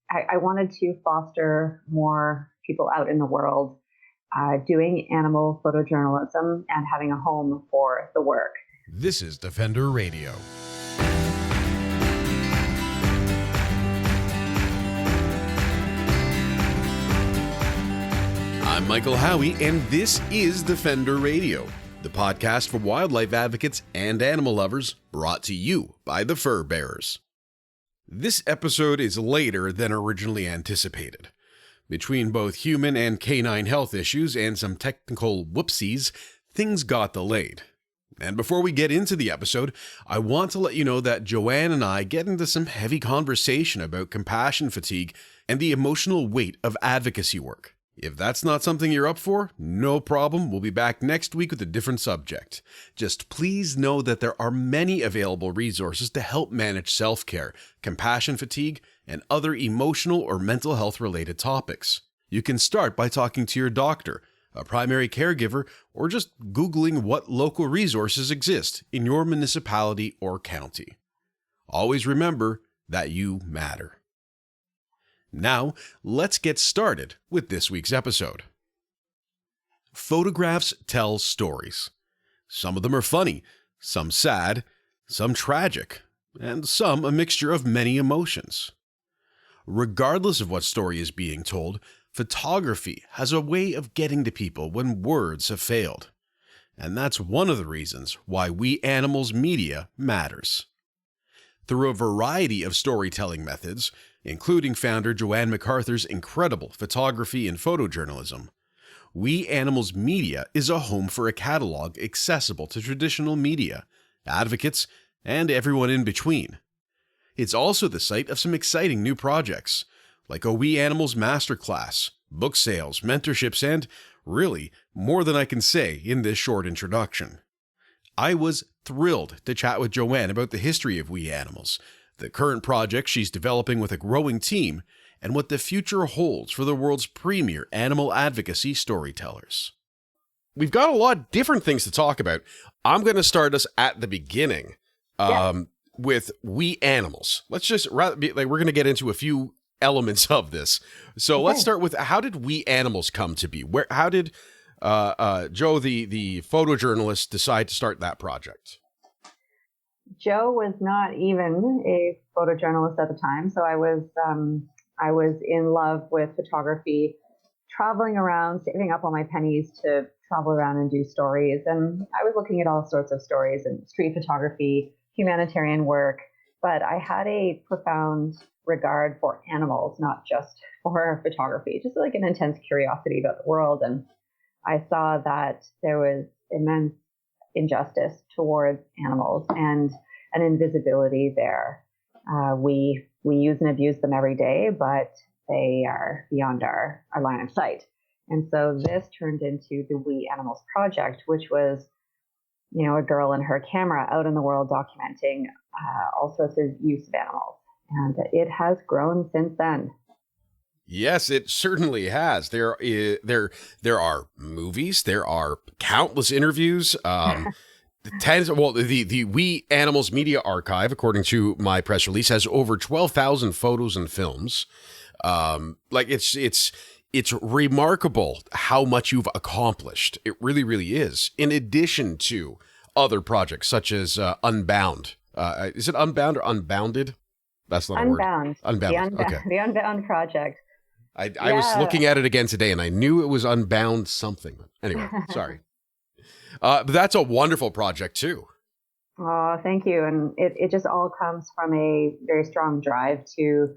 I wanted to foster more people out in the world doing animal photojournalism and having a home for the work. This is Defender Radio. I'm Michael Howie, and this is Defender Radio, the podcast for wildlife advocates and animal lovers, brought to you by the Fur Bearers. This episode is later than originally anticipated. Between both human and canine health issues and some technical whoopsies, things got delayed. And before we get into the episode, I want to let you know that JoAnne and I get into some heavy conversation about compassion fatigue and the emotional weight of advocacy work. If that's not something you're up for, no problem. We'll be back next week with a different subject. Just please know that there are many available resources to help manage self-care, compassion fatigue, and other emotional or mental health related topics. You can start by talking to your doctor, a primary caregiver, or just Googling what local resources exist in your municipality or county. Always remember that you matter. Now, let's get started with this week's episode. Photographs tell stories. Some of them are funny, some sad, some tragic, and some a mixture of many emotions. Regardless of what story is being told, photography has a way of getting to people when words have failed. And that's one of the reasons why We Animals media matters. Through a variety of storytelling methods, including founder JoAnne McArthur's incredible photography and photojournalism, We Animals Media is a home for a catalog accessible to traditional media, advocates, and everyone in between. It's also the site of some exciting new projects, like a We Animals Masterclass, book sales, mentorships, and, really, more than I can say in this short introduction. I was thrilled to chat with JoAnne about the history of We Animals, the current project she's developing with a growing team, and what the future holds for the world's premier animal advocacy storytellers. We've got a lot of different things to talk about. I'm going to start us at the beginning with We Animals. Let's just, we're going to get into a few elements of this. So Let's start with, how did We Animals come to be? How did Joe, the photojournalist, decide to start that project? Joe was not even a photojournalist at the time, so I was in love with photography, traveling around, saving up all my pennies to travel around and do stories. And I was looking at all sorts of stories and street photography, humanitarian work, but I had a profound regard for animals, not just for photography, just like an intense curiosity about the world. And I saw that there was immense injustice towards animals and an invisibility there. We use and abuse them every day, but they are beyond our line of sight. And so this turned into the We Animals Project, which was, a girl and her camera out in the world documenting all sorts of use of animals. And it has grown since then. Yes, it certainly has. There are movies, there are countless interviews, the We Animals Media Archive, according to my press release, has over 12,000 photos and films. It's remarkable how much you've accomplished. It really, really is. In addition to other projects such as Unbound. Is it Unbound or Unbounded? That's not Unbound. A word. Unbound. Okay. The Unbound Project. I was looking at it again today, and I knew it was Unbound something. Anyway, sorry. But that's a wonderful project, too. Oh, thank you. And it just all comes from a very strong drive to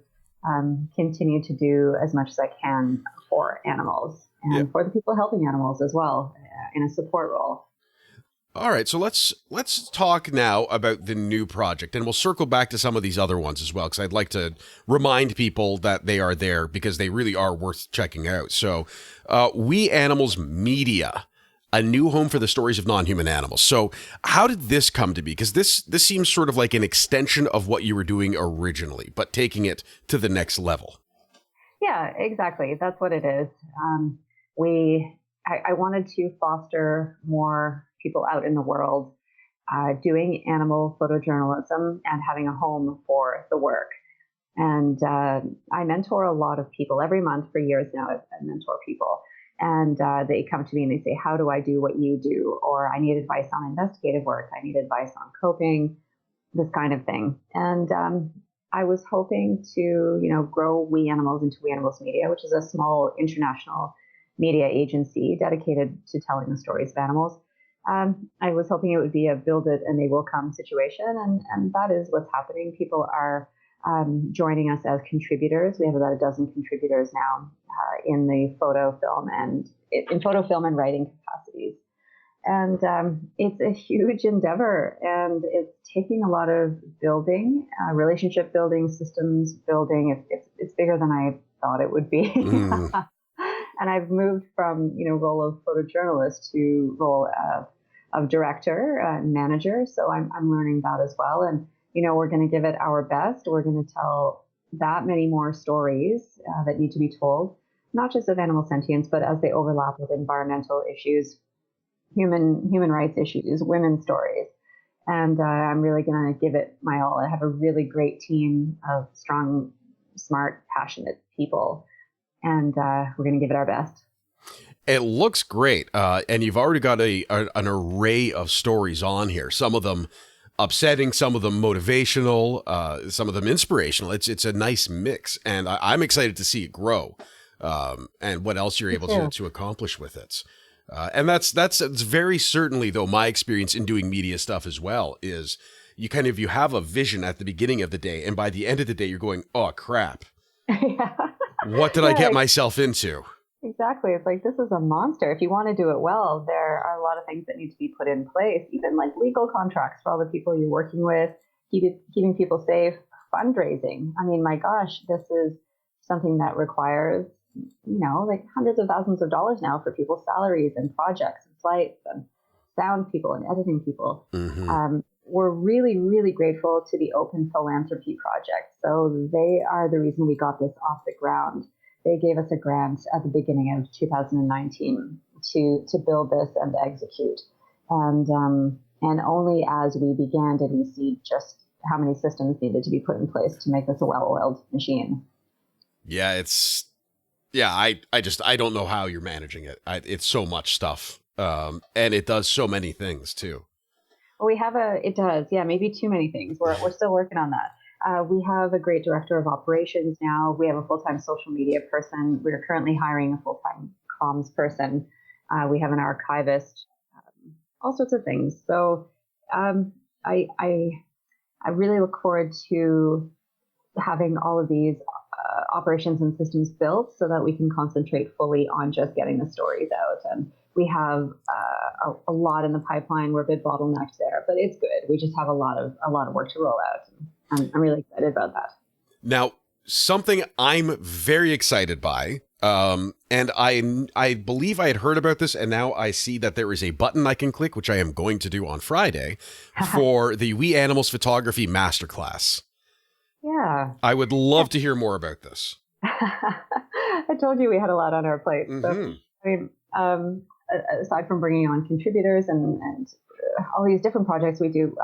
continue to do as much as I can for animals and for the people helping animals as well in a support role. All right, so let's talk now about the new project, and we'll circle back to some of these other ones as well, because I'd like to remind people that they are there because they really are worth checking out. So, We Animals Media, a new home for the stories of non-human animals. So, how did this come to be? Because this seems sort of like an extension of what you were doing originally, but taking it to the next level. Yeah, exactly. That's what it is. I wanted to foster more people out in the world doing animal photojournalism and having a home for the work. And I mentor a lot of people every month for years now. I mentor people. And they come to me and they say, how do I do what you do? Or I need advice on investigative work. I need advice on coping, this kind of thing. And I was hoping to, grow We Animals into We Animals Media, which is a small international media agency dedicated to telling the stories of animals. I was hoping it would be a build it and they will come situation. And that is what's happening. People are joining us as contributors. We have about a dozen contributors now in the photo, film, and writing capacities. And it's a huge endeavor, and it's taking a lot of building, relationship building, systems building. It's bigger than I thought it would be. And I've moved from role of photojournalist to role of director, manager. So I'm learning that as well. And we're going to give it our best. We're going to tell that many more stories that need to be told, not just of animal sentience, but as they overlap with environmental issues, human rights issues, women's stories. And I'm really going to give it my all. I have a really great team of strong, smart, passionate people, and we're going to give it our best. It looks great. And you've already got an array of stories on here. Some of them upsetting, some of them motivational, some of them inspirational. It's a nice mix, and I'm excited to see it grow, and what else you're able to accomplish with it. And that's very certainly, though, my experience in doing media stuff as well is you have a vision at the beginning of the day, and by the end of the day, you're going, oh crap, Yeah. What did I get myself into? Exactly. It's like, this is a monster. If you want to do it well, there are a lot of things that need to be put in place, even like legal contracts for all the people you're working with, keeping people safe, fundraising. I mean, my gosh, this is something that requires, like hundreds of thousands of dollars now for people's salaries and projects and flights and sound people and editing people. Mm-hmm. We're really, really grateful to the Open Philanthropy Project. So they are the reason we got this off the ground. They gave us a grant at the beginning of 2019 to build this and execute. And only as we began did we see just how many systems needed to be put in place to make this a well-oiled machine. Yeah, I don't know how you're managing it. It's so much stuff. And it does so many things too. Well, it does. Yeah, maybe too many things. We're still working on that. We have a great director of operations now. We have a full-time social media person. We're currently hiring a full-time comms person. We have an archivist, all sorts of things. So I really look forward to having all of these operations and systems built so that we can concentrate fully on just getting the stories out. And we have a lot in the pipeline. We're a bit bottlenecked there, but it's good. We just have a lot of work to roll out. I'm really excited about that. Now, something I'm very excited by, and I believe I had heard about this, and now I see that there is a button I can click, which I am going to do on Friday, for the We Animals Photography Masterclass. Yeah. I would love to hear more about this. I told you we had a lot on our plate. Mm-hmm. So, I mean, aside from bringing on contributors and all these different projects we do,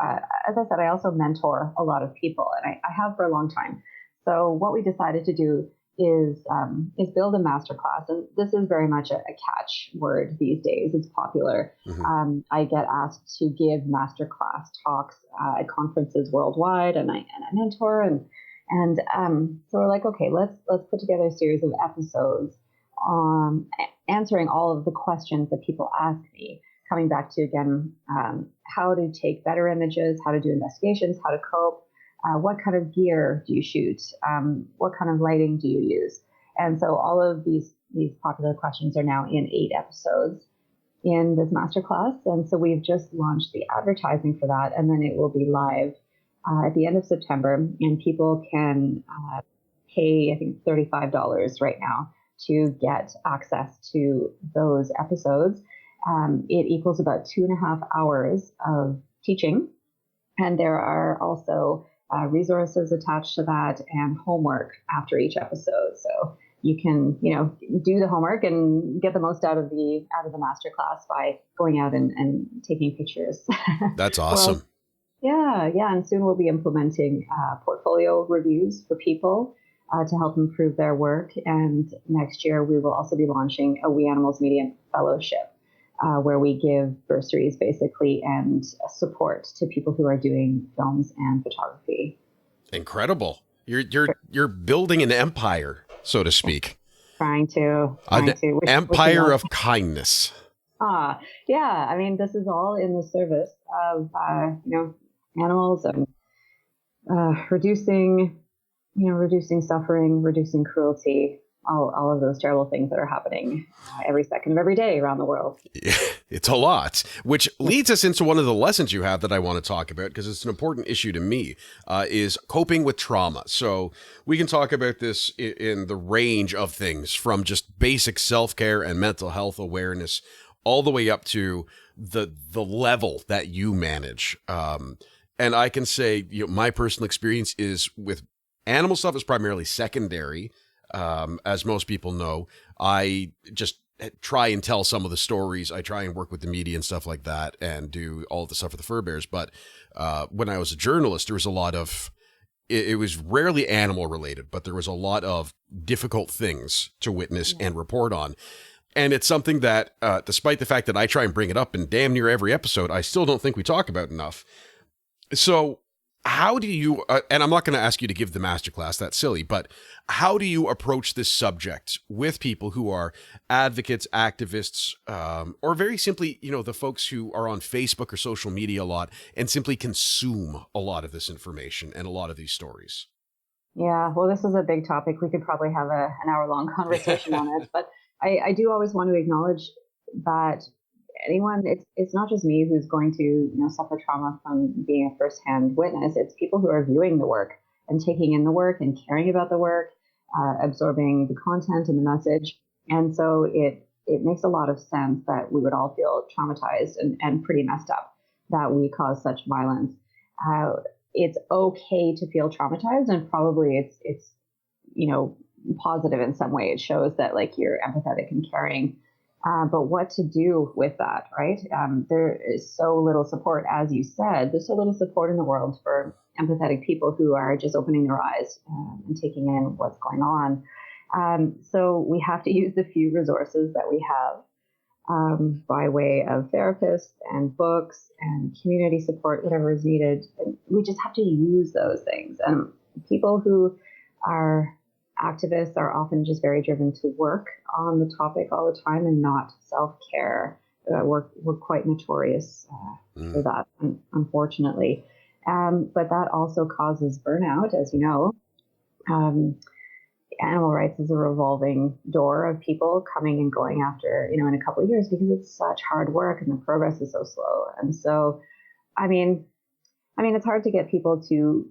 as I said, I also mentor a lot of people, and I have for a long time. So what we decided to do is build a masterclass, and this is very much a catch word these days. It's popular. Mm-hmm. I get asked to give masterclass talks at conferences worldwide, and I mentor, and so we're like, okay, let's put together a series of episodes answering all of the questions that people ask me. Coming back to, again, how to take better images, how to do investigations, how to cope, what kind of gear do you shoot, what kind of lighting do you use? And so all of these popular questions are now in 8 episodes in this masterclass. And so we've just launched the advertising for that, and then it will be live at the end of September. And people can pay, I think, $35 right now to get access to those episodes. It equals about 2.5 hours of teaching. And there are also resources attached to that and homework after each episode. So you can, do the homework and get the most out of the masterclass by going out and taking pictures. That's awesome. Yeah. And soon we'll be implementing portfolio reviews for people to help improve their work. And next year we will also be launching a We Animals Media Fellowship, where we give bursaries basically and support to people who are doing films and photography. Incredible. You're building an empire, so to speak. Trying to. An Wish empire of kindness. Yeah. I mean, this is all in the service of animals and reducing suffering, reducing cruelty, all of those terrible things that are happening every second of every day around the world. It's a lot, which leads us into one of the lessons you have that I want to talk about, because it's an important issue to me, is coping with trauma. So we can talk about this in the range of things, from just basic self-care and mental health awareness all the way up to the level that you manage. And I can say, my personal experience is with animal stuff is primarily secondary. As most people know, I just try and tell some of the stories. I try and work with the media and stuff like that and do all of the stuff for the fur bears. But when I was a journalist, there was a lot of, it was rarely animal related, but there was a lot of difficult things to witness and report on. And it's something that, despite the fact that I try and bring it up in damn near every episode, I still don't think we talk about enough. So how do you, and I'm not going to ask you to give the masterclass, that's silly, but how do you approach this subject with people who are advocates, activists, or very simply, the folks who are on Facebook or social media a lot and simply consume a lot of this information and a lot of these stories? Yeah, well, this is a big topic. We could probably have an hour-long conversation on it, but I do always want to acknowledge that anyone, it's not just me who's going to suffer trauma from being a firsthand witness. It's people who are viewing the work and taking in the work and caring about the work, absorbing the content and the message. And so it makes a lot of sense that we would all feel traumatized and pretty messed up that we cause such violence. It's okay to feel traumatized, and probably it's positive in some way. It shows that you're empathetic and caring. But what to do with that, right? There is so little support, as you said. There's so little support in the world for empathetic people who are just opening their eyes and taking in what's going on. So we have to use the few resources that we have by way of therapists and books and community support, whatever is needed. And we just have to use those things. And people who are activists are often just very driven to work on the topic all the time and not self-care. We're quite notorious for that, unfortunately. But that also causes burnout, as you know. Animal rights is a revolving door of people coming and going after, in a couple of years, because it's such hard work and the progress is so slow. And so, I mean, it's hard to get people to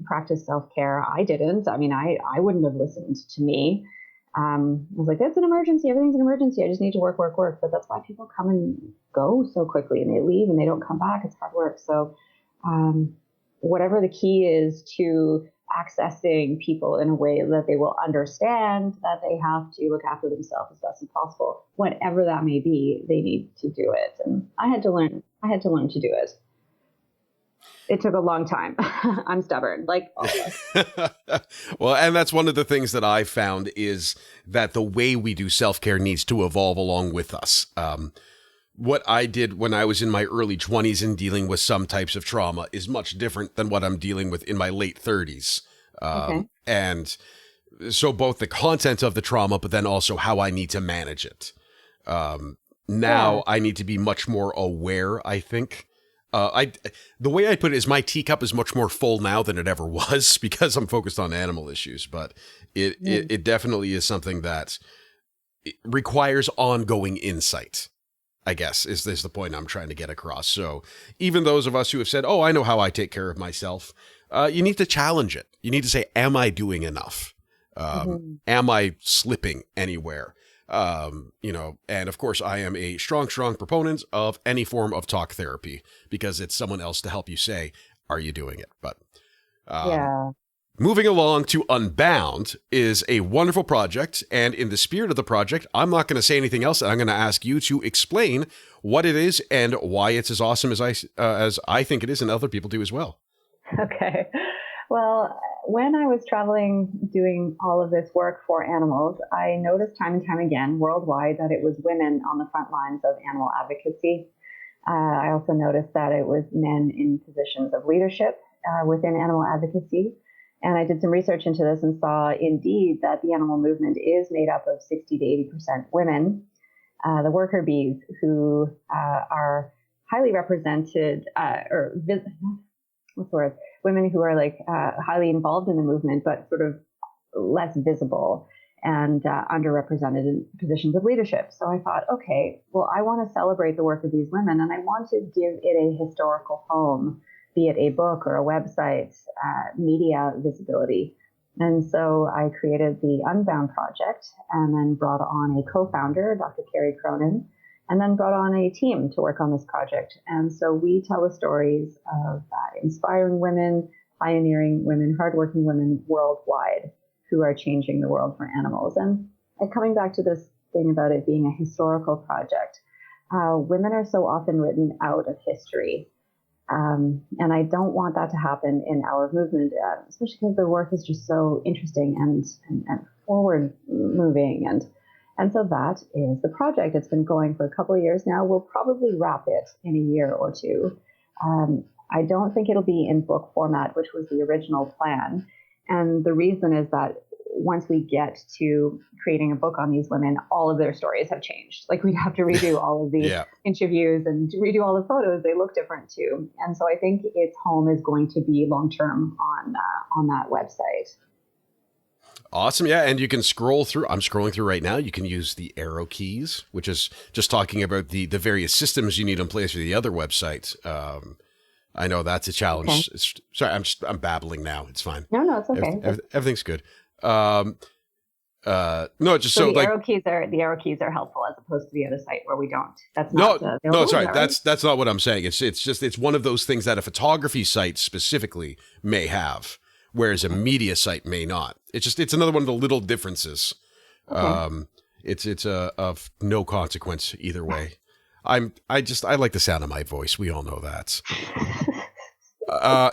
practice self-care. I didn't. I wouldn't have listened to me. I was like, it's an emergency. Everything's an emergency. I just need to work. But that's why people come and go so quickly, and they leave and they don't come back. It's hard work. So whatever the key is to accessing people in a way that they will understand that they have to look after themselves as best as possible, whatever that may be, they need to do it. And I had to learn to do it. It took a long time. I'm stubborn, like all of us. Well, and that's one of the things that I found is that the way we do self-care needs to evolve along with us. What I did when I was in my early 20s and dealing with some types of trauma is much different than what I'm dealing with in my late 30s. Okay. And so both the content of the trauma, but then also how I need to manage it. Now I need to be much more aware, I think. The way I put it is my teacup is much more full now than it ever was because I'm focused on animal issues, but it definitely is something that requires ongoing insight, I guess, is the point I'm trying to get across. So even those of us who have said, oh, I know how I take care of myself, you need to challenge it. You need to say, am I doing enough? Am I slipping anywhere? And of course I am a strong proponent of any form of talk therapy because it's someone else to help you say, are you doing it? But, Moving along to Unbound is a wonderful project, and in the spirit of the project, I'm not going to say anything else. I'm going to ask you to explain what it is and why it's as awesome as I think it is, and other people do as well. Okay. Well, when I was traveling doing all of this work for animals, I noticed time and time again worldwide that it was women on the front lines of animal advocacy. I also noticed that it was men in positions of leadership within animal advocacy. And I did some research into this and saw indeed that the animal movement is made up of 60 to 80% women. The worker bees who are highly represented, women who are highly involved in the movement, but sort of less visible and underrepresented in positions of leadership. So I thought, okay, well, I want to celebrate the work of these women, and I want to give it a historical home, be it a book or a website, media visibility. And so I created the Unbound Project and then brought on a co-founder, Dr. Carrie Cronin, and then brought on a team to work on this project. And so we tell the stories of inspiring women, pioneering women, hardworking women worldwide who are changing the world for animals. And coming back to this thing about it being a historical project, women are so often written out of history. And I don't want that to happen in our movement, especially because their work is just so interesting and forward moving. And so that is the project. It's been going for a couple of years now. We'll probably wrap it in a year or two. I don't think it'll be in book format, which was the original plan. And the reason is that once we get to creating a book on these women, all of their stories have changed. Like we'd have to redo all of these interviews and redo all the photos. They look different too. And so I think its home is going to be long-term on that website. Awesome. Yeah. And you can scroll through. I'm scrolling through right now. You can use the arrow keys, which is just talking about the various systems you need in place for the other website. I know that's a challenge. Okay. Sorry, I'm babbling now. It's fine. No, it's okay. Everything's good. No, just so the arrow keys are helpful as opposed to the other site where we don't. That's not no. Sorry, right? that's not what I'm saying. It's one of those things that a photography site specifically may have, whereas a media site may not. It's another one of the little differences. Okay. It's of no consequence either way. I like the sound of my voice. We all know that.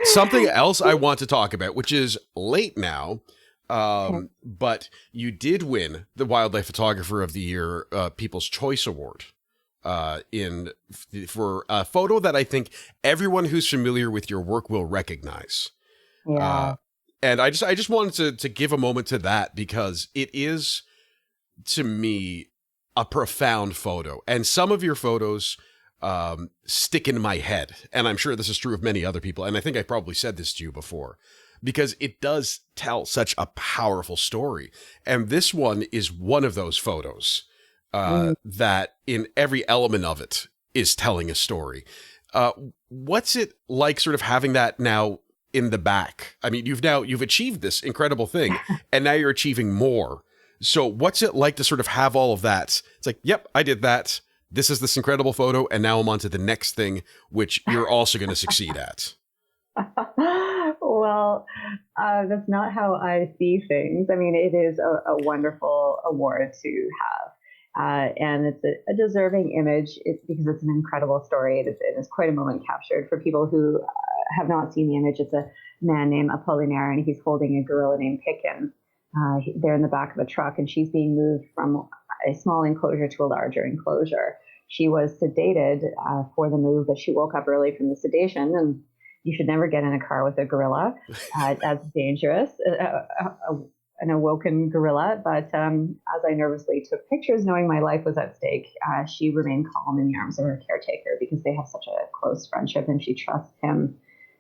Something else I want to talk about, which is late now. But you did win the Wildlife Photographer of the Year People's Choice Award for a photo that I think everyone who's familiar with your work will recognize. Yeah. And I just wanted to give a moment to that because it is, to me, a profound photo. And some of your photos stick in my head. And I'm sure this is true of many other people. And I think I probably said this to you before. Because it does tell such a powerful story. And this one is one of those photos that in every element of it is telling a story. What's it like sort of having that now in the back? I mean, you've achieved this incredible thing and now you're achieving more. So what's it like to sort of have all of that? It's like, yep, I did that. This is this incredible photo. And now I'm on to the next thing, which you're also going to succeed at. Well, that's not how I see things. I mean, it is a wonderful award to have. And it's a deserving image. It's because it's an incredible story. It is quite a moment captured. For people who have not seen the image, it's a man named Apollinaire, and he's holding a gorilla named Picken. They're in the back of a truck, and she's being moved from a small enclosure to a larger enclosure. She was sedated for the move, but she woke up early from the sedation, and you should never get in a car with a gorilla. That's dangerous, an awoken gorilla. But as I nervously took pictures, knowing my life was at stake, she remained calm in the arms of her caretaker because they have such a close friendship and she trusts him.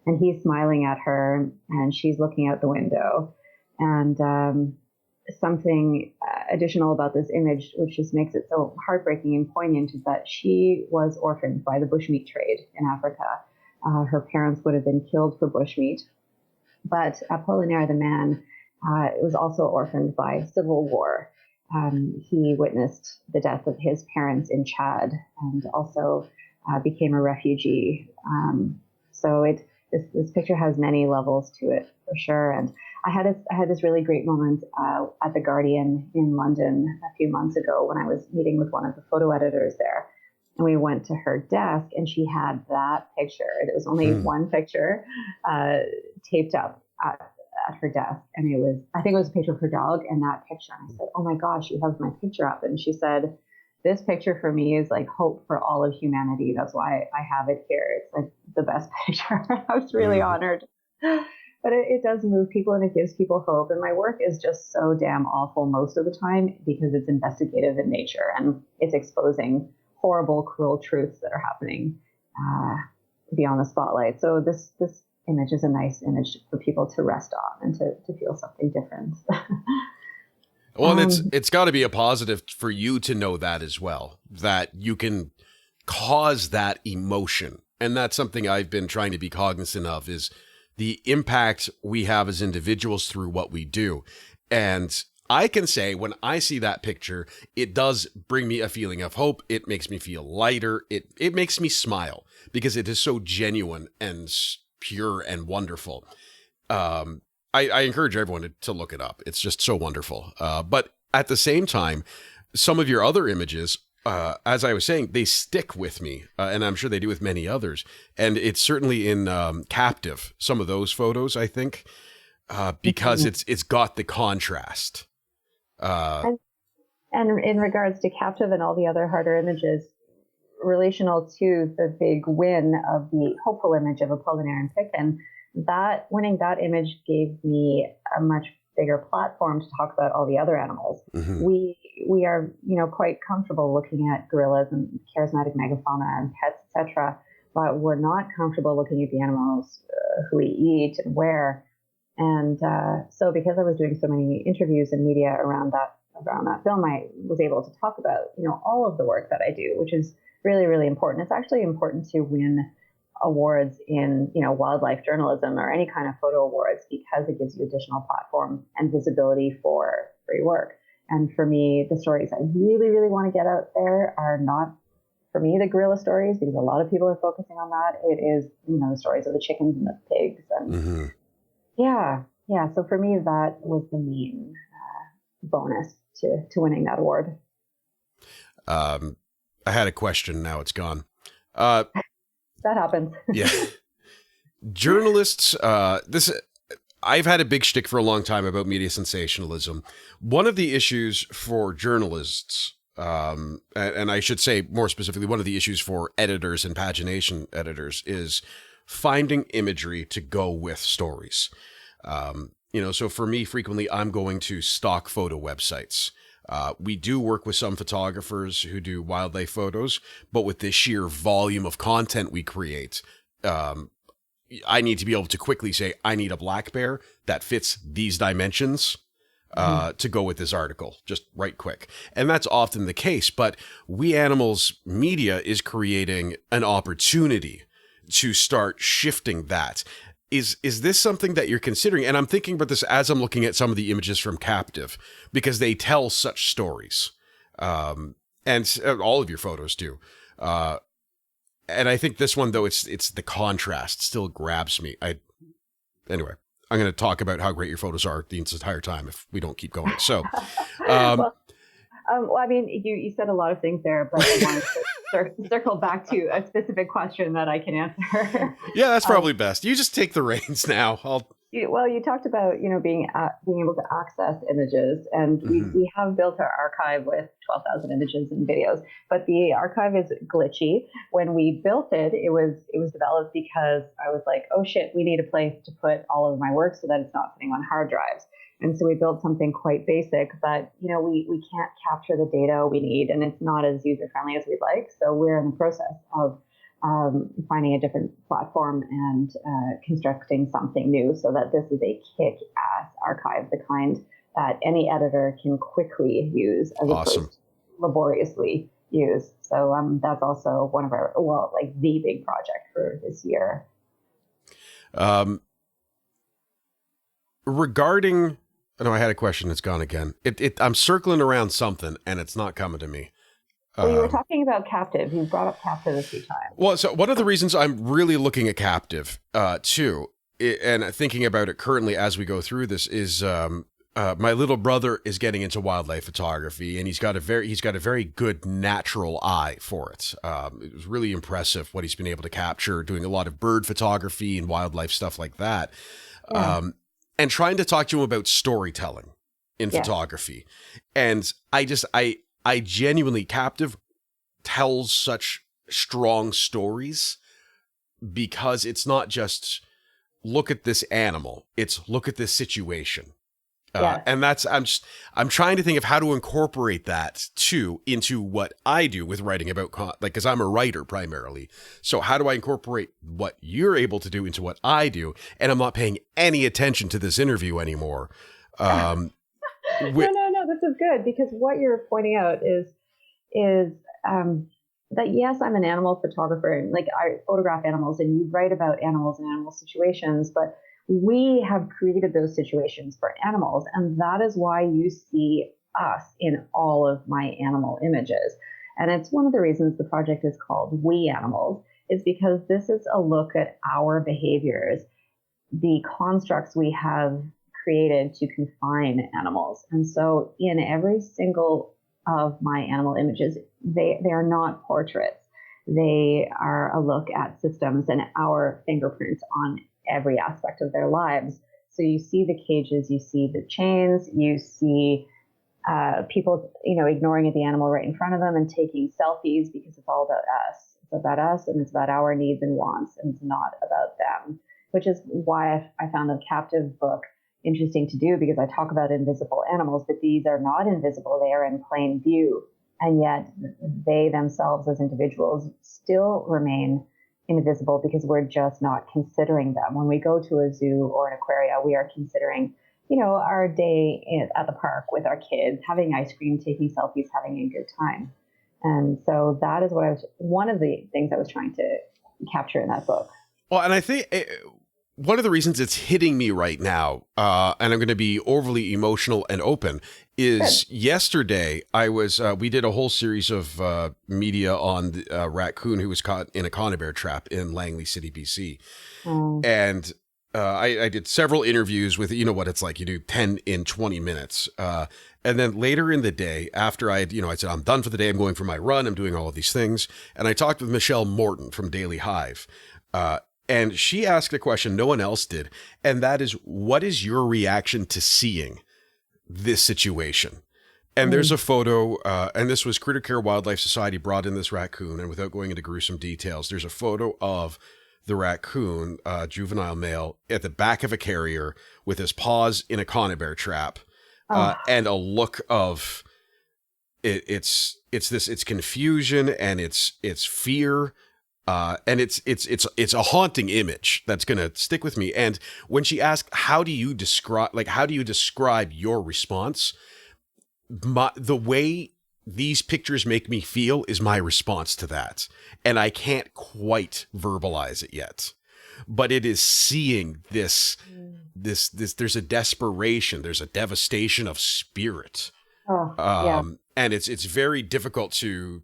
And he's smiling at her and she's looking out the window. And something additional about this image, which just makes it so heartbreaking and poignant, is that she was orphaned by the bushmeat trade in Africa. Her parents would have been killed for bushmeat. But Apollinaire, the man, was also orphaned by civil war. He witnessed the death of his parents in Chad and also became a refugee. So this picture has many levels to it, for sure. And I had this really great moment at the Guardian in London a few months ago when I was meeting with one of the photo editors there. And we went to her desk and she had that picture. It was only one picture taped up at her desk. And I think it was a picture of her dog and that picture. And I said, oh my gosh, you have my picture up. And she said, this picture for me is like hope for all of humanity. That's why I have it here. It's like the best picture. I was really honored. But it does move people and it gives people hope. And my work is just so damn awful most of the time because it's investigative in nature and it's exposing horrible, cruel truths that are happening beyond the spotlight. So this image is a nice image for people to rest on and to feel something different. Well, and it's got to be a positive for you to know that as well, that you can cause that emotion. And that's something I've been trying to be cognizant of, is the impact we have as individuals through what we do. And I can say when I see that picture, it does bring me a feeling of hope. It makes me feel lighter. It makes me smile because it is so genuine and pure and wonderful. I encourage everyone to look it up. It's just so wonderful. But at the same time, some of your other images, as I was saying, they stick with me, and I'm sure they do with many others. And it's certainly in Captive, some of those photos, I think, because it's got the contrast. And in regards to Captive and all the other harder images, relational to the big win of the hopeful image of Apollinaire and Picken, that winning that image gave me a much bigger platform to talk about all the other animals. Mm-hmm. We are, quite comfortable looking at gorillas and charismatic megafauna and pets, etc., but we're not comfortable looking at the animals who we eat and where. And so because I was doing so many interviews and media around that film, I was able to talk about, all of the work that I do, which is really, really important. It's actually important to win awards in, wildlife journalism or any kind of photo awards because it gives you additional platform and visibility for your work. And for me, the stories I really, really want to get out there are not, for me, the gorilla stories, because a lot of people are focusing on that. It is, the stories of the chickens and the pigs. And yeah. So for me, that was the main bonus to winning that award. I had a question. Now it's gone. That happens. Yeah. Journalists, I've had a big shtick for a long time about media sensationalism. One of the issues for journalists, and I should say more specifically, one of the issues for editors and pagination editors is finding imagery to go with stories. So for me, frequently I'm going to stock photo websites. We do work with some photographers who do wildlife photos, but with the sheer volume of content we create, I need to be able to quickly say, I need a black bear that fits these dimensions to go with this article, just right quick. And that's often the case, but We Animals Media is creating an opportunity to start shifting that. Is this something that you're considering? And I'm thinking about this as I'm looking at some of the images from Captive, because they tell such stories. And all of your photos do. And I think this one, though, it's the contrast still grabs me. Anyway, I'm going to talk about how great your photos are the entire time if we don't keep going. So, well, I mean, you said a lot of things there, but I wanted to circle back to a specific question that I can answer. Yeah, that's probably best. You just take the reins now. You talked about, being able to access images, and we have built our archive with 12,000 images and videos, but the archive is glitchy. When we built it, it was developed because I was like, oh shit, we need a place to put all of my work so that it's not sitting on hard drives. And so we built something quite basic, but we can't capture the data we need, and it's not as user friendly as we'd like. So we're in the process of finding a different platform and constructing something new so that this is a kick-ass archive, the kind that any editor can quickly use as opposed to laboriously use. So that's also one of our, the big project for this year. Regarding, I had a question that's gone again. I'm circling around something and it's not coming to me. Well, you were talking about Captive. You brought up Captive a few times. Well, so one of the reasons I'm really looking at Captive, too, and thinking about it currently as we go through this is my little brother is getting into wildlife photography, and he's got a very good natural eye for it. It was really impressive what he's been able to capture, doing a lot of bird photography and wildlife stuff like that. Yeah. And trying to talk to him about storytelling in photography. And I genuinely, Captive tells such strong stories because it's not just look at this animal, it's look at this situation. And I'm trying to think of how to incorporate that too into what I do with writing about, because I'm a writer primarily. So how do I incorporate what you're able to do into what I do? And I'm not paying any attention to this interview anymore. No, this is good, because what you're pointing out is that yes, I'm an animal photographer, and like I photograph animals, and you write about animals and animal situations, but we have created those situations for animals. And that is why you see us in all of my animal images. And it's one of the reasons the project is called We Animals, is because this is a look at our behaviors, the constructs we have created to confine animals. And so in every single of my animal images, they are not portraits. They are a look at systems and our fingerprints on every aspect of their lives. So you see the cages, you see the chains, you see people, ignoring the animal right in front of them and taking selfies because it's all about us. It's about us, and it's about our needs and wants, and it's not about them, which is why I found the Captive book interesting to do, because I talk about invisible animals, but these are not invisible. They are in plain view. And yet they themselves as individuals still remain invisible because we're just not considering them. When we go to a zoo or an aquarium, we are considering, our day at the park with our kids, having ice cream, taking selfies, having a good time. And so that is one of the things I was trying to capture in that book. Well, and I think one of the reasons it's hitting me right now, and I'm going to be overly emotional and open, is Good. Yesterday we did a whole series of media on the raccoon who was caught in a conibear trap in Langley City, BC. And I did several interviews with, what it's like, you do 10 in 20 minutes. And then later in the day, after I said, I'm done for the day, I'm going for my run, I'm doing all of these things. And I talked with Michelle Morton from Daily Hive. And she asked a question no one else did. And that is, what is your reaction to seeing this situation? And there's a photo, and this was Critter Care Wildlife Society brought in this raccoon. And without going into gruesome details, there's a photo of the raccoon, juvenile male, at the back of a carrier with his paws in a conibear trap, and a look of it's confusion and it's fear. And it's a haunting image that's going to stick with me. And when she asked, how do you describe your response? The way these pictures make me feel is my response to that. And I can't quite verbalize it yet, but it is seeing this, there's a desperation, there's a devastation of spirit. And it's very difficult to,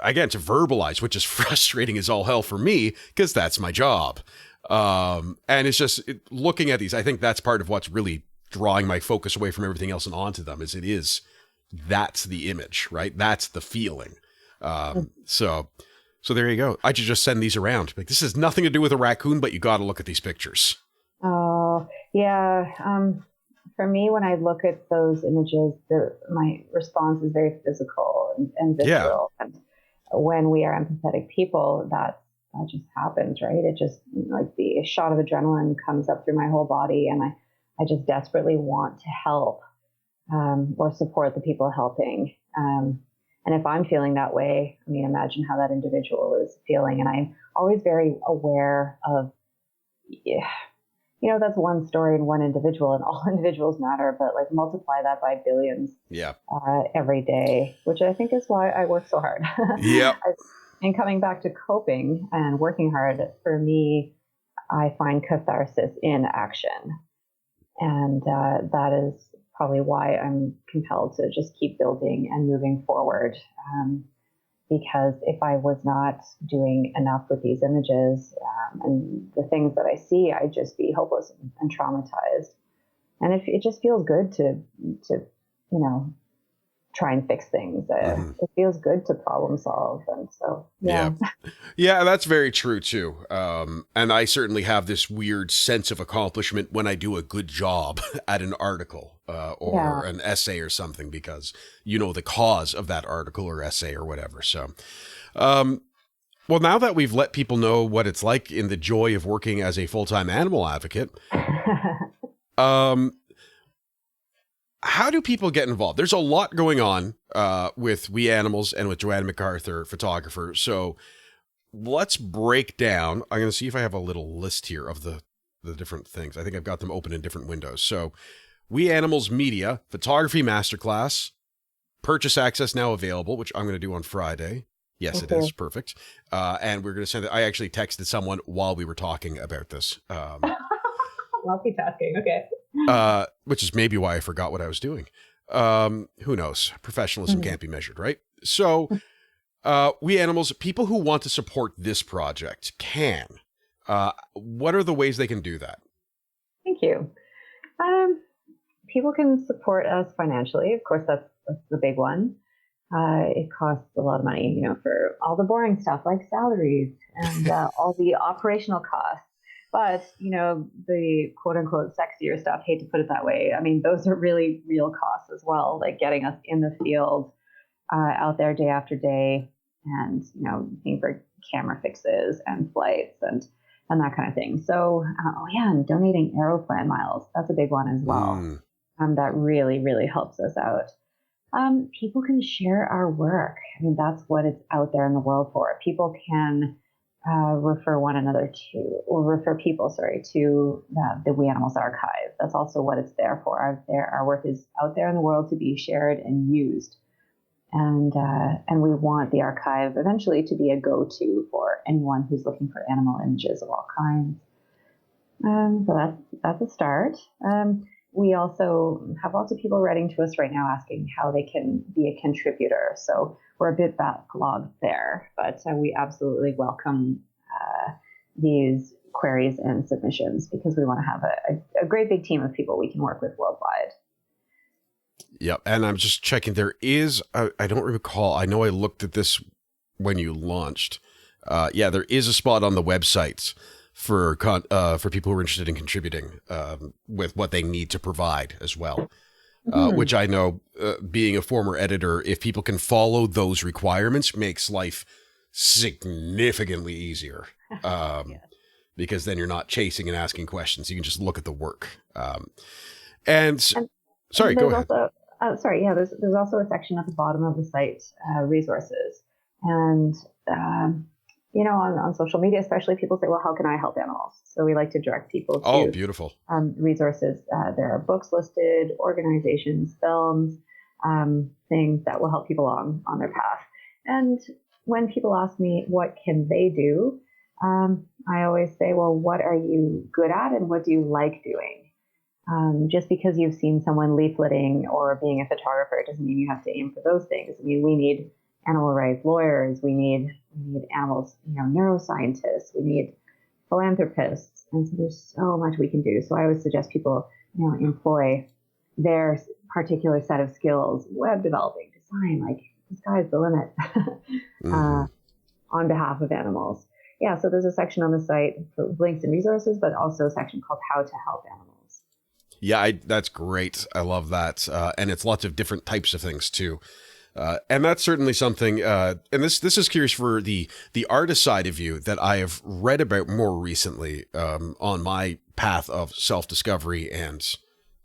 again, to verbalize, which is frustrating as all hell for me, because that's my job. And it's just looking at these, I think that's part of what's really drawing my focus away from everything else and onto them, that's the image, right? That's the feeling. So there you go. I should just send these around. Like, this has nothing to do with a raccoon, but you got to look at these pictures. Oh, yeah. For me, when I look at those images, my response is very physical and visceral. Yeah. And when we are empathetic people, that just happens, right? It just, like, the shot of adrenaline comes up through my whole body, and I just desperately want to help or support the people helping. And if I'm feeling that way, I mean, imagine how that individual is feeling. And I'm always very aware of, that's one story and one individual, and all individuals matter, but like multiply that by billions every day, which I think is why I work so hard. Yeah. And coming back to coping and working hard, for me, I find catharsis in action. And that is probably why I'm compelled to just keep building and moving forward. because if I was not doing enough with these images and the things that I see, I'd just be hopeless and traumatized. And it just feels good to try and fix things. It feels good to problem solve. And so, yeah. Yeah, that's very true too. And I certainly have this weird sense of accomplishment when I do a good job at an article or an essay or something, because the cause of that article or essay or whatever. So, well, now that we've let people know what it's like in the joy of working as a full-time animal advocate, how do people get involved? There's a lot going on with We Animals and with JoAnne McArthur, photographer. So let's break down. I'm going to see if I have a little list here of the different things. I think I've got them open in different windows. So We Animals Media, Photography Masterclass, purchase access now available, which I'm going to do on Friday. Yes, it is. Perfect. And we're going to send it. I actually texted someone while we were talking about this. Multitasking. Okay. Which is maybe why I forgot what I was doing. Who knows? Professionalism can't be measured, right? So, We Animals, people who want to support this project can. What are the ways they can do that? Thank you. People can support us financially. Of course, that's the big one. It costs a lot of money, for all the boring stuff like salaries and all the operational costs. But, the quote unquote sexier stuff, hate to put it that way. I mean, those are really real costs as well, like getting us in the field, out there day after day and, paying for camera fixes and flights and that kind of thing. So, and donating Aeroplan miles. That's a big one as well. That really, really helps us out. People can share our work. I mean, that's what it's out there in the world for. People can refer people to the We Animals archive. That's also what it's there for. Our work is out there in the world to be shared and used. And we want the archive eventually to be a go-to for anyone who's looking for animal images of all kinds. So that's a start. We also have lots of people writing to us right now asking how they can be a contributor. So we're a bit backlogged there, but we absolutely welcome these queries and submissions because we want to have a great big team of people we can work with worldwide. Yep. And I'm just checking. There is, I don't recall. I know I looked at this when you launched. There is a spot on the website for people who are interested in contributing with what they need to provide as well, which I know, being a former editor, if people can follow those requirements, makes life significantly easier because then you're not chasing and asking questions. You can just look at the work. Sorry, go ahead. There's also a section at the bottom of the site, resources. And on social media, especially, people say, well, how can I help animals? So we like to direct people to beautiful. Resources. There are books listed, organizations, films, things that will help people along on their path. And when people ask me, what can they do? I always say, well, what are you good at and what do you like doing? Just because you've seen someone leafleting or being a photographer doesn't mean you have to aim for those things. I mean, we need animal rights lawyers, we need animals, neuroscientists, we need philanthropists. And so there's so much we can do. So I always suggest people, employ their particular set of skills, web developing, design, like the sky's the limit on behalf of animals. Yeah, so there's a section on the site for links and resources, but also a section called How to Help Animals. Yeah, that's great. I love that. And it's lots of different types of things too. And that's certainly something, and this is curious for the artist side of you that I have read about more recently on my path of self-discovery and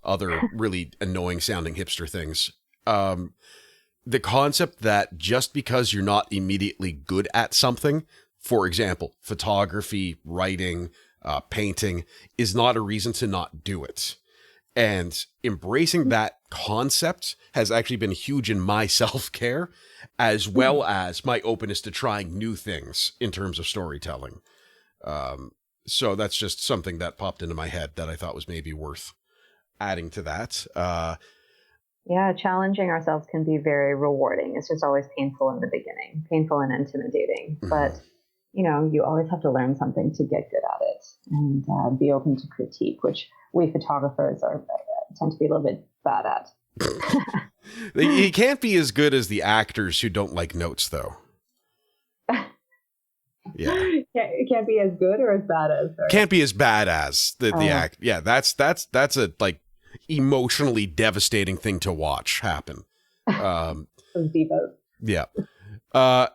other really annoying sounding hipster things. The concept that just because you're not immediately good at something, for example, photography, writing, painting, is not a reason to not do it. And embracing that concept has actually been huge in my self-care, as well as my openness to trying new things in terms of storytelling. So that's just something that popped into my head that I thought was maybe worth adding to that. Yeah, challenging ourselves can be very rewarding. It's just always painful in the beginning, painful and intimidating. Mhm. But, you always have to learn something to get good at it and be open to critique, which we photographers tend to be a little bit bad at. He can't be as good as the actors who don't like notes, though. Yeah, It can't be as good or as bad as. Sorry. can't be as bad as the act. Yeah, that's a like emotionally devastating thing to watch happen. Those divas. Yeah.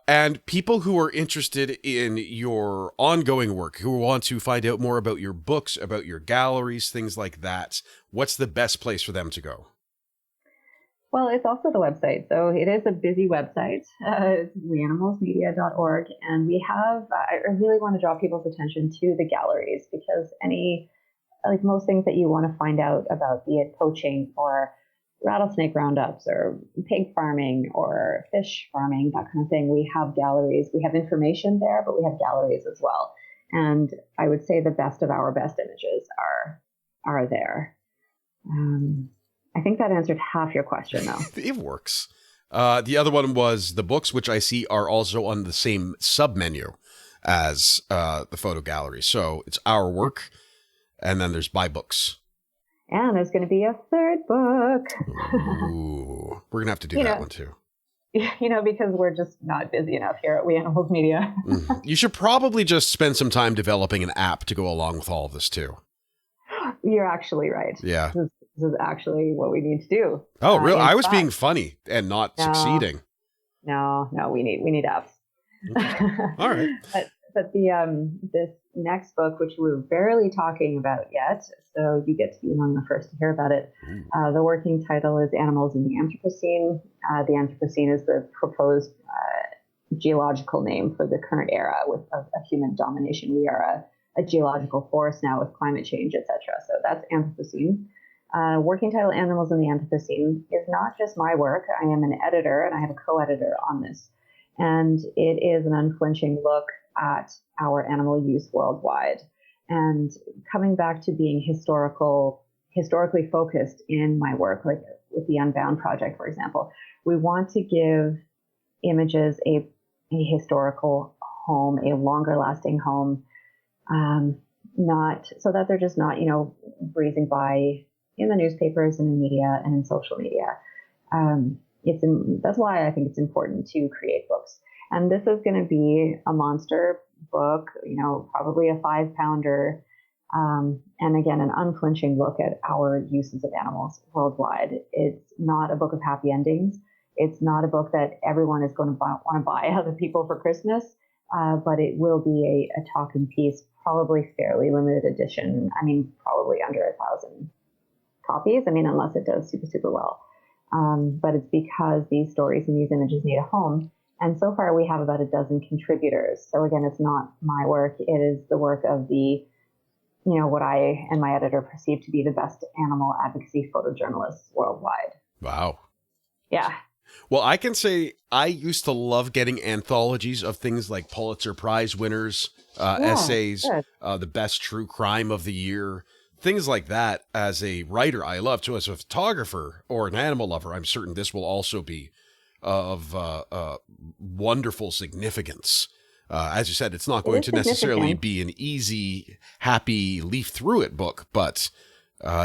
And people who are interested in your ongoing work, who want to find out more about your books, about your galleries, things like that, what's the best place for them to go? Well, it's also the website. So it is a busy website. It's reanimalsmedia.org. And I really want to draw people's attention to the galleries because like most things that you want to find out about, be it poaching or rattlesnake roundups or pig farming or fish farming, that kind of thing, we have galleries. We have information there, but we have galleries as well. And I would say the best of our best images are there. I think that answered half your question, though. It works. The other one was the books, which I see are also on the same sub-menu as the photo gallery. So it's our work, and then there's buy books. And there's going to be a third book. Ooh, we're going to have to do that one too. Because we're just not busy enough here at We Animals Media. You should probably just spend some time developing an app to go along with all of this too. You're actually right. Yeah. This is actually what we need to do. Oh, really? I was being funny and not succeeding. No, we need apps. All right. But this next book, which we're barely talking about yet, so you get to be among the first to hear about it. The working title is Animals in the Anthropocene. The Anthropocene is the proposed geological name for the current era of human domination. We are a geological force now with climate change, etc. So that's Anthropocene. Working title Animals in the Anthropocene is not just my work. I am an editor and I have a co-editor on this. And it is an unflinching look at our animal use worldwide. And coming back to being historically focused in my work, like with the Unbound Project, for example, we want to give images a historical home, a longer lasting home, not so that they're just not, breezing by in the newspapers and in media and in social media. That's why I think it's important to create books. And this is going to be a monster book, probably a 5-pounder. And again, an unflinching look at our uses of animals worldwide. It's not a book of happy endings. It's not a book that everyone is going to want to buy other people for Christmas, but it will be a talking piece, probably fairly limited edition. I mean, probably under 1,000 copies. I mean, unless it does super, super well. But it's because these stories and these images need a home. And so far, we have about a dozen contributors. So again, it's not my work. It is the work of what I and my editor perceive to be the best animal advocacy photojournalists worldwide. Wow. Yeah. Well, I can say I used to love getting anthologies of things like Pulitzer Prize winners, essays, the best true crime of the year, things like that. As a writer, I love to. As a photographer or an animal lover, I'm certain this will also be of wonderful significance. As you said, it's not going to necessarily be an easy, happy leaf through it book, but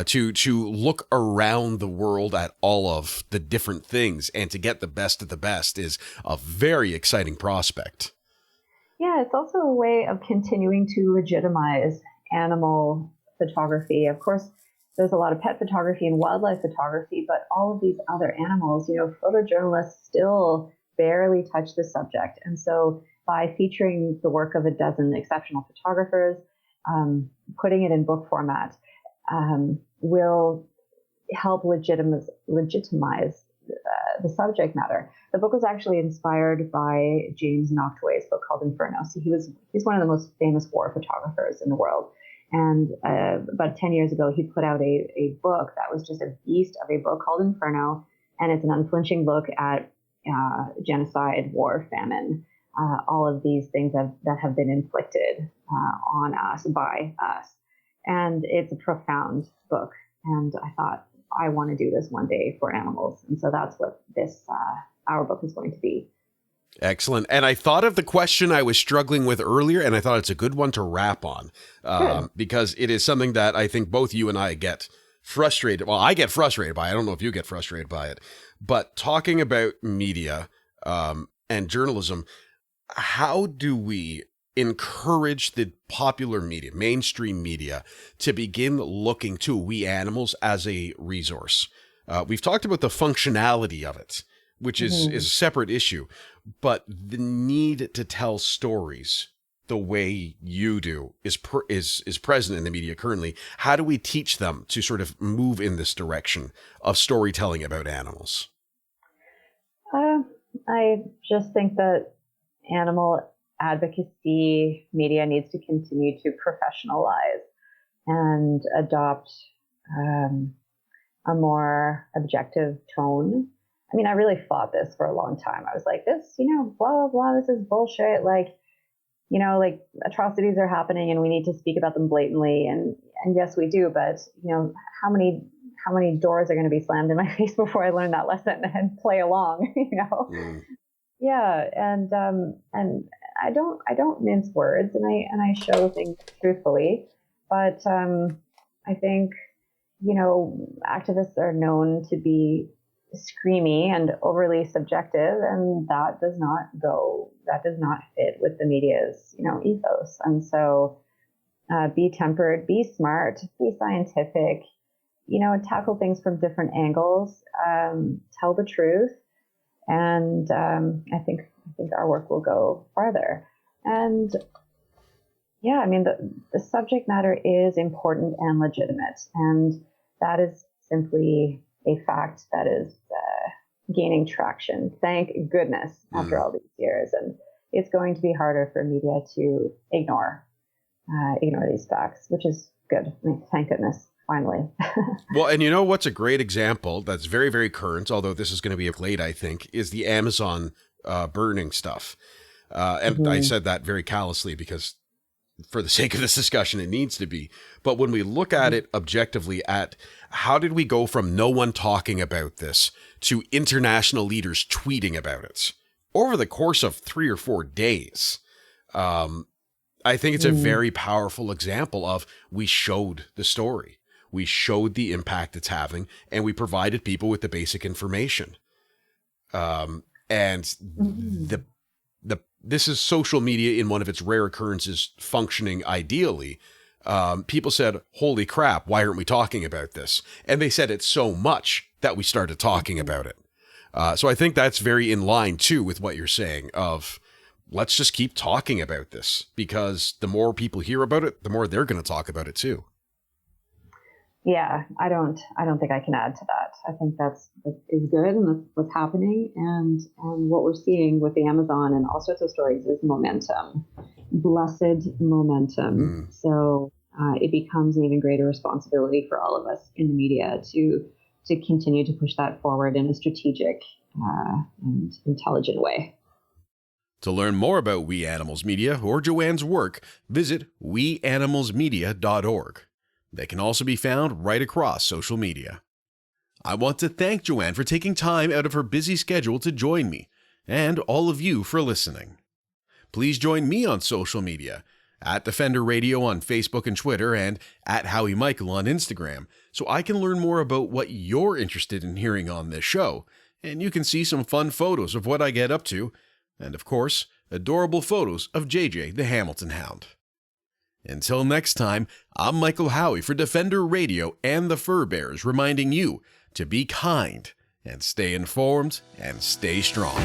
to look around the world at all of the different things and to get the best of the best is a very exciting prospect. Yeah, it's also a way of continuing to legitimize animal photography. Of course, there's a lot of pet photography and wildlife photography, but all of these other animals, photojournalists still barely touch the subject. And so by featuring the work of a dozen exceptional photographers, putting it in book format, will help legitimize the subject matter. The book was actually inspired by James Noctuay's book called Inferno. So he's one of the most famous war photographers in the world. And about 10 years ago, he put out a book that was just a beast of a book called Inferno. And it's an unflinching look at genocide, war, famine, all of these things that have been inflicted on us by us. And it's a profound book. And I thought, I want to do this one day for animals. And so that's what this, our book is going to be. Excellent. And I thought of the question I was struggling with earlier, and I thought it's a good one to wrap on, because it is something that I think both you and I get frustrated. Well, I get frustrated by it. I don't know if you get frustrated by it, but talking about media and journalism, how do we encourage the popular media, mainstream media, to begin looking to we animals as a resource? We've talked about the functionality of it, which is a separate issue, but the need to tell stories the way you do is present in the media currently. How do we teach them to sort of move in this direction of storytelling about animals? I just think that animal advocacy media needs to continue to professionalize and adopt a more objective tone. I mean, I really fought this for a long time. I was like, this, blah, blah, blah, this is bullshit. Like atrocities are happening and we need to speak about them blatantly. And yes, we do. But, how many doors are going to be slammed in my face before I learn that lesson and play along, Yeah. And I don't mince words and I show things truthfully, but I think, activists are known to be screamy and overly subjective, and that does not fit with the media's, ethos. And so be tempered, be smart, be scientific, tackle things from different angles, tell the truth. And I think our work will go farther. And yeah, I mean, the subject matter is important and legitimate. And that is simply a fact that is gaining traction. Thank goodness after all these years. And it's going to be harder for media to ignore these facts, which is good. I mean, thank goodness. Finally. Well, and what's a great example that's very, very current, although this is going to be late, I think, is the Amazon burning stuff. And I said that very callously because for the sake of this discussion, it needs to be. But when we look at it objectively at how did we go from no one talking about this to international leaders tweeting about it over the course of 3 or 4 days, I think it's a very powerful example of we showed the story. We showed the impact it's having, and we provided people with the basic information. And this is social media in one of its rare occurrences functioning ideally. People said, holy crap, why aren't we talking about this? And they said it so much that we started talking about it. So I think that's very in line, too, with what you're saying of let's just keep talking about this, because the more people hear about it, the more they're going to talk about it, too. Yeah, I don't think I can add to that. I think that is good, and that's what's happening. And what we're seeing with the Amazon and all sorts of stories is momentum, blessed momentum. So it becomes an even greater responsibility for all of us in the media to continue to push that forward in a strategic and intelligent way. To learn more about We Animals Media or JoAnne's work, visit weanimalsmedia.org. They can also be found right across social media. I want to thank JoAnne for taking time out of her busy schedule to join me, and all of you for listening. Please join me on social media, at Defender Radio on Facebook and Twitter, and at Howie Michael on Instagram, so I can learn more about what you're interested in hearing on this show, and you can see some fun photos of what I get up to, and of course, adorable photos of JJ the Hamilton Hound. Until next time, I'm Michael Howie for Defender Radio and the Fur Bears, reminding you to be kind and stay informed and stay strong.